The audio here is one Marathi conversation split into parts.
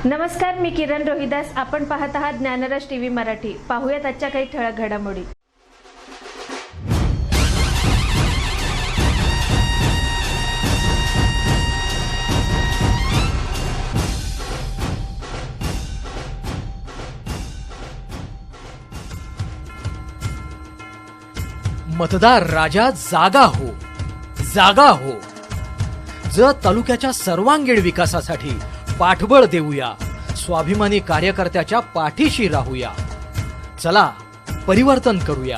नमस्कार, मी किरण रोहिदास. आपण पाहत आहात ज्ञानराज टीव्ही मराठी. पाहूयात आजच्या काही ठळक घडामोडी. मतदार राजा जागा हो, जागा हो. जत तालुक्याच्या सर्वांगीण विकासासाठी पाठबळ देऊया, स्वाभिमानी कार्यकर्त्याच्या पाठीशी राहूया. चला परिवर्तन करूया.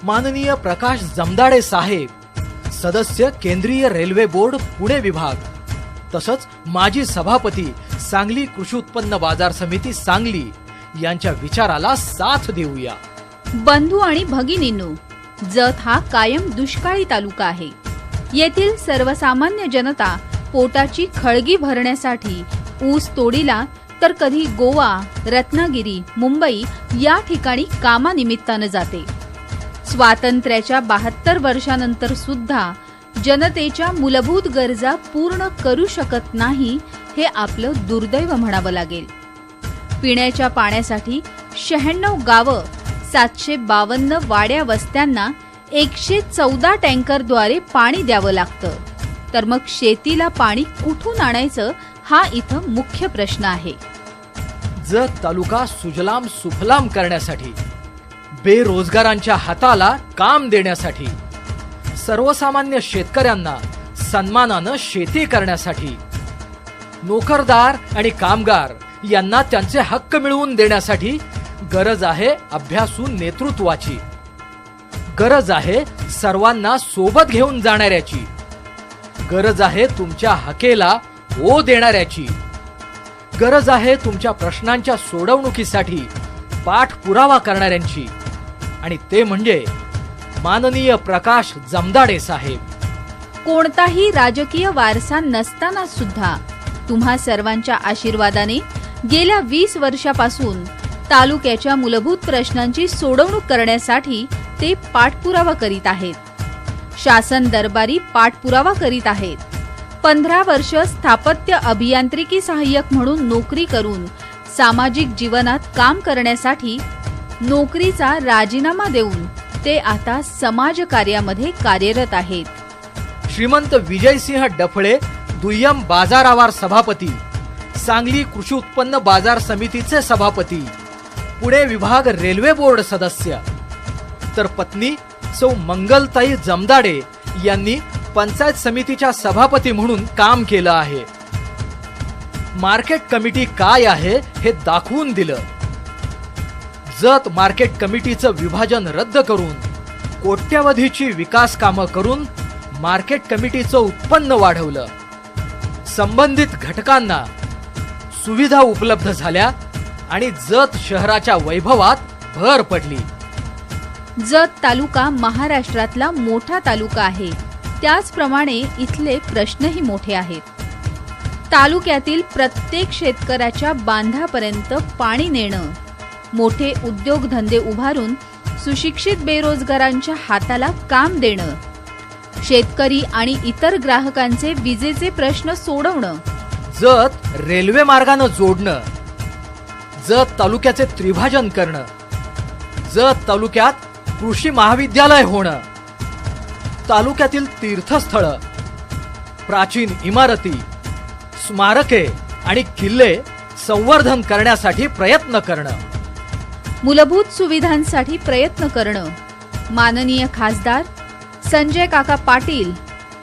माननीय प्रकाश जमदाडे साहेब, सदस्य केंद्रीय रेल्वे बोर्ड पुणे विभाग, तसंच माजी सभापती सांगली कृषी उत्पन्न बाजार समिती सांगली यांच्या विचाराला साथ देऊया. बंधू आणि भगिनींनो, जत हा कायम दुष्काळी तालुका आहे. येथील सर्वसामान्य जनता पोटाची खळगी भरण्यासाठी ऊस तोडीला तर कधी गोवा, रत्नागिरी, मुंबई या ठिकाणी कामानिमित्तानं जाते. स्वातंत्र्याच्या 72 वर्षानंतर सुद्धा जनतेच्या मूलभूत गरजा पूर्ण करू शकत नाही, हे आपलं दुर्दैव म्हणावं लागेल. पिण्याच्या पाण्यासाठी 96 गावं, 752 वाड्या वस्त्यांना 114 टँकरद्वारे पाणी द्यावं लागतं. तर मग शेतीला पाणी कुठून आणायचं, हा इथं मुख्य प्रश्न आहे. जत तालुका सुजलाम सुफलाम करण्यासाठी, बेरोजगारांच्या हाताला काम देण्यासाठी, सर्वसामान्य शेतकऱ्यांना सन्मानानं शेती करण्यासाठी, नोकरदार आणि कामगार यांना त्यांचे हक्क मिळवून देण्यासाठी गरज आहे अभ्यासू नेतृत्वाची. गरज आहे सर्वांना सोबत घेऊन जाणाऱ्याची. गरज आहे तुमच्या हकेला ओ देणाऱ्याची. गरज आहे तुमच्या प्रश्नांच्या सोडवणुकीसाठी पाठपुरावा करणाऱ्यांची. आणि ते म्हणजे माननीय प्रकाश जमदाडे साहेब. कोणताही राजकीय वारसा नसताना सुद्धा तुम्हा सर्वांच्या आशीर्वादाने गेल्या 20 वर्षापासून तालुक्याच्या मूलभूत प्रश्नांची सोडवणूक करण्यासाठी ते पाठपुरावा करीत आहेत. शासन दरबारी पाठपुरावा करीत आहेत. 15 वर्ष स्थापत्य अभियांत्रिकी सहाय्यक म्हणून नोकरी करून सामाजिक जीवनात काम करण्यासाठी नोकरीचा राजीनामा देऊन ते आता समाजकार्यामध्ये कार्यरत आहेत. श्रीमंत विजयसिंह डफळे, दुय्यम बाजार आवार सभापती, सांगली कृषी उत्पन्न बाजार समितीचे सभापती, पुणे विभाग रेल्वे बोर्ड सदस्य, तर पत्नी सौ मंगलताई जमदाडे यांनी पंचायत समितीच्या सभापती म्हणून काम केलं आहे. मार्केट कमिटी काय आहे हे दाखवून दिलं. जत मार्केट कमिटीचं विभाजन रद्द करून कोट्यवधीची विकास कामं करून मार्केट कमिटीचं उत्पन्न वाढवलं. संबंधित घटकांना सुविधा उपलब्ध झाल्या आणि जत शहराच्या वैभवात भर पडली. जत तालुका महाराष्ट्रातला मोठा तालुका आहे. त्याचप्रमाणे इथले प्रश्नही मोठे आहेत. तालुक्यातील प्रत्येक शेतकऱ्याच्या बांधापर्यंत पाणी नेणं, मोठे उद्योगधंदे उभारून सुशिक्षित बेरोजगारांच्या हाताला काम देणं, शेतकरी आणि इतर ग्राहकांचे विजेचे प्रश्न सोडवणं, जत रेल्वे मार्गानं जोडणं, जत तालुक्याचे त्रिभाजन करणं, जत तालुक्यात कृषी महाविद्यालय होणं, तालुक्यातील तीर्थस्थळं, प्राचीन इमारती, स्मारके आणि किल्ले संवर्धन करण्यासाठी प्रयत्न करणं, मूलभूत सुविधांसाठी प्रयत्न करणं. माननीय खासदार संजय काका पाटील,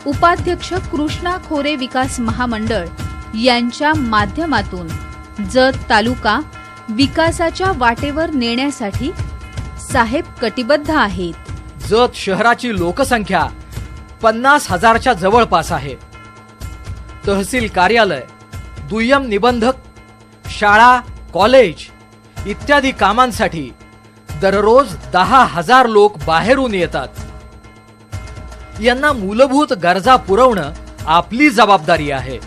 उपाध्यक्ष कृष्णा खोरे विकास महामंडळ यांच्या माध्यमातून जत तालुका विकासाच्या वाटेवर नेण्यासाठी साहेब कटिबद्ध आहेत. जत शहराची लोकसंख्या 50,000च्या जवळपास आहे. तहसील कार्यालय, दुय्यम निबंधक, शाळा, कॉलेज इत्यादी कामांसाठी दररोज 10,000 लोक बाहेरून येतात. यांना मूलभूत गरजा पुरवणं आपली जबाबदारी आहे.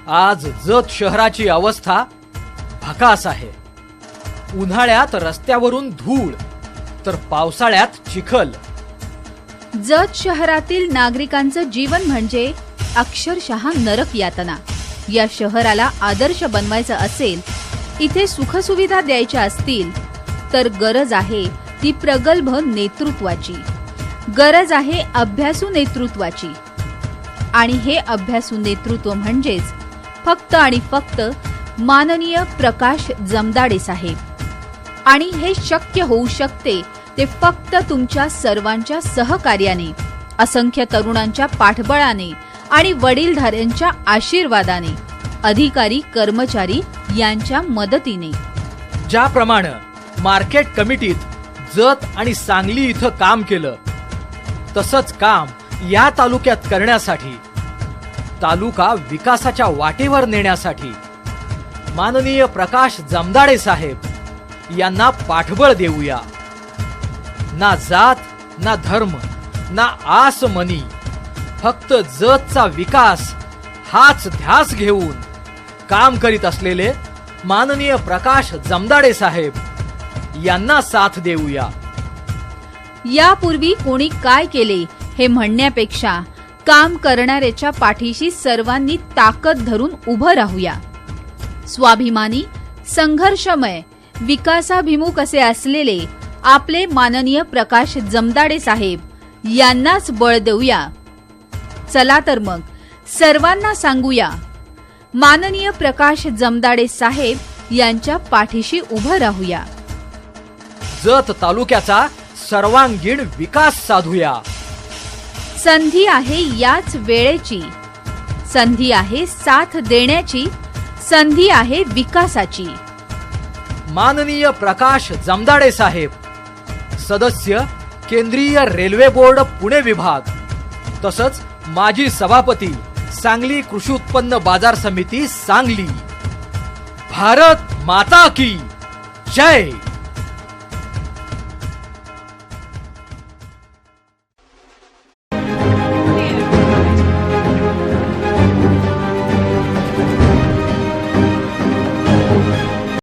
आज जत शहराची अवस्था भकास आहे. उन्हाळ्यात रस्त्यावरून धूळ तर पावसाळ्यात चिखल. जत शहरातील नागरिकांचं जीवन म्हणजे अक्षरशः नरक यातना. या शहराला आदर्श बनवायचं असेल, इथे सुखसुविधा द्यायच्या असतील, तर गरज आहे ती प्रगल्भ नेतृत्वाची, गरज आहे अभ्यासू नेतृत्वाची. आणि हे अभ्यासू नेतृत्व म्हणजेच फक्त आणि फक्त माननीय प्रकाश जमदाडे साहेब. आणि हे शक्य होऊ शकते ते फक्त तुमच्या सर्वांच्या सहकार्याने, असंख्य तरुणांच्या पाठबळाने आणि वडीलधाऱ्यांच्या आशीर्वादाने, अधिकारी कर्मचारी यांच्या मदतीने. ज्याप्रमाणे मार्केट कमिटीत जत आणि सांगली इथं काम केलं, तसंच काम या तालुक्यात करण्यासाठी, तालुका विकासाच्या वाटेवर नेण्यासाठी माननीय प्रकाश जमदाडे साहेब यांना पाठबळ देऊया. ना जात, ना धर्म, ना आस मनी, फक्त जतचा विकास हाच ध्यास घेऊन काम करीत असलेले माननीय प्रकाश जमदाडे साहेब यांना साथ देऊया. यापूर्वी कोणी काय केले हे म्हणण्यापेक्षा काम करणाऱ्याच्या पाठीशी सर्वांनी ताकद धरून उभं राहूया. स्वाभिमानी, संघर्षमय, विकासाभिमुख असे असलेले आपले माननीय प्रकाश जमदाडे साहेब यांनाच बळ देऊया. चला तर मग सर्वांना सांगूया, माननीय प्रकाश जमदाडे साहेब यांच्या पाठीशी उभं राहूया. जत तालुक्याचा सर्वांगीण विकास साधूया. संधी आहे याच वेळेची, संधी आहे साथ देण्याची, संधी आहे विकासाची. माननीय प्रकाश जमदाडे साहेब, सदस्य केंद्रीय रेल्वे बोर्ड पुणे विभाग, तसंच माजी सभापती सांगली कृषी उत्पन्न बाजार समिती सांगली. भारत माता की जय.